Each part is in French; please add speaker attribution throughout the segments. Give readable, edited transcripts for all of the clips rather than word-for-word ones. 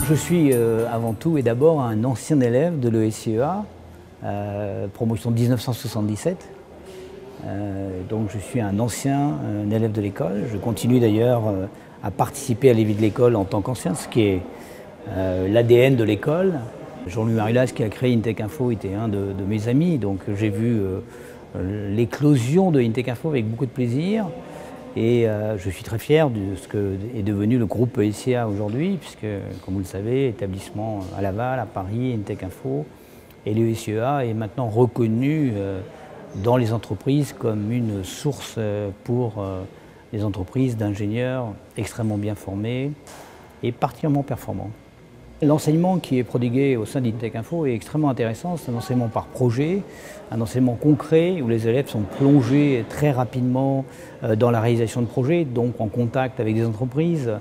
Speaker 1: Je suis avant tout et d'abord un ancien élève de l'ESCEA, promotion 1977. Donc je suis un ancien élève de l'école. Je continue d'ailleurs à participer à la vie de l'école en tant qu'ancien, ce qui est l'ADN de l'école. Jean-Louis Marilas, qui a créé Intech Info, était un de mes amis, donc j'ai vu l'éclosion de Intech Info avec beaucoup de plaisir. Et je suis très fier de ce que est devenu le groupe ESCEA aujourd'hui, puisque, comme vous le savez, établissement à Laval, à Paris, Intech Info, et l'ESCEA est maintenant reconnu dans les entreprises comme une source pour les entreprises d'ingénieurs extrêmement bien formés et particulièrement performants. L'enseignement qui est prodigué au sein d'Intech Info est extrêmement intéressant. C'est un enseignement par projet, un enseignement concret où les élèves sont plongés très rapidement dans la réalisation de projets, donc en contact avec des entreprises.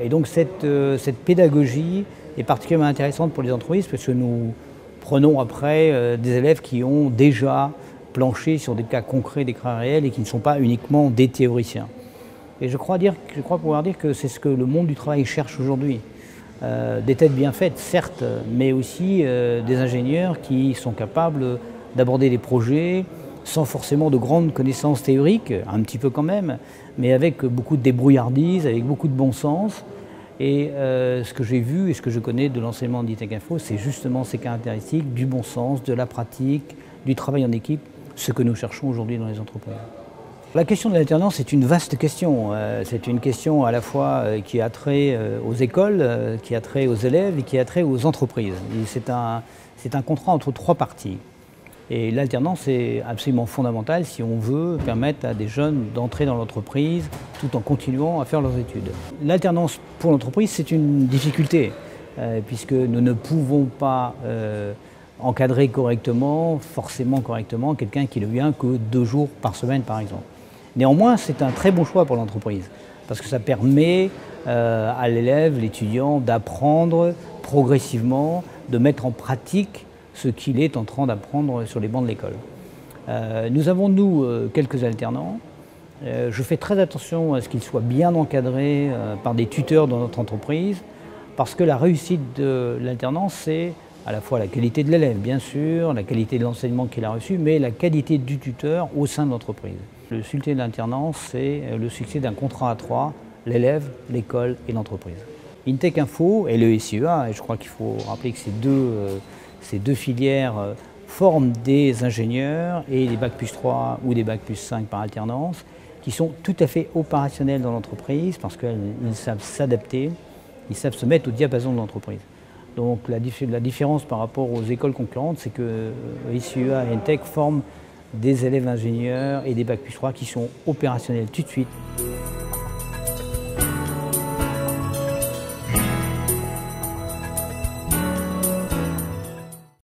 Speaker 1: Et donc cette pédagogie est particulièrement intéressante pour les entreprises parce que nous prenons après des élèves qui ont déjà planché sur des cas concrets, des cas réels et qui ne sont pas uniquement des théoriciens. Et je crois pouvoir dire que c'est ce que le monde du travail cherche aujourd'hui. Des têtes bien faites, certes, mais aussi des ingénieurs qui sont capables d'aborder des projets sans forcément de grandes connaissances théoriques, un petit peu quand même, mais avec beaucoup de débrouillardise, avec beaucoup de bon sens. Et ce que j'ai vu et ce que je connais de l'enseignement d'Intech Info, c'est justement ces caractéristiques du bon sens, de la pratique, du travail en équipe, ce que nous cherchons aujourd'hui dans les entreprises. La question de l'alternance est une vaste question. C'est une question à la fois qui a trait aux écoles, qui a trait aux élèves et qui a trait aux entreprises. C'est un contrat entre trois parties. Et l'alternance est absolument fondamentale si on veut permettre à des jeunes d'entrer dans l'entreprise tout en continuant à faire leurs études. L'alternance pour l'entreprise, c'est une difficulté puisque nous ne pouvons pas encadrer correctement, forcément correctement, quelqu'un qui ne vient que 2 jours par semaine par exemple. Néanmoins, c'est un très bon choix pour l'entreprise parce que ça permet à l'élève, l'étudiant, d'apprendre progressivement, de mettre en pratique ce qu'il est en train d'apprendre sur les bancs de l'école. Nous avons, nous, quelques alternants. Je fais très attention à ce qu'ils soient bien encadrés par des tuteurs dans notre entreprise parce que la réussite de l'alternance, c'est à la fois la qualité de l'élève, bien sûr, la qualité de l'enseignement qu'il a reçu, mais la qualité du tuteur au sein de l'entreprise. Le succès de l'alternance, c'est le succès d'un contrat à 3, l'élève, l'école et l'entreprise. Intech Info et l'ESCEA, et je crois qu'il faut rappeler que ces deux filières forment des ingénieurs et des Bac+3 ou des Bac+5 par alternance, qui sont tout à fait opérationnels dans l'entreprise parce qu'ils savent s'adapter, ils savent se mettre au diapason de l'entreprise. Donc la différence par rapport aux écoles concurrentes, c'est que l'ESCEA et Intech forment des élèves ingénieurs et des Bac+3 qui sont opérationnels tout de suite.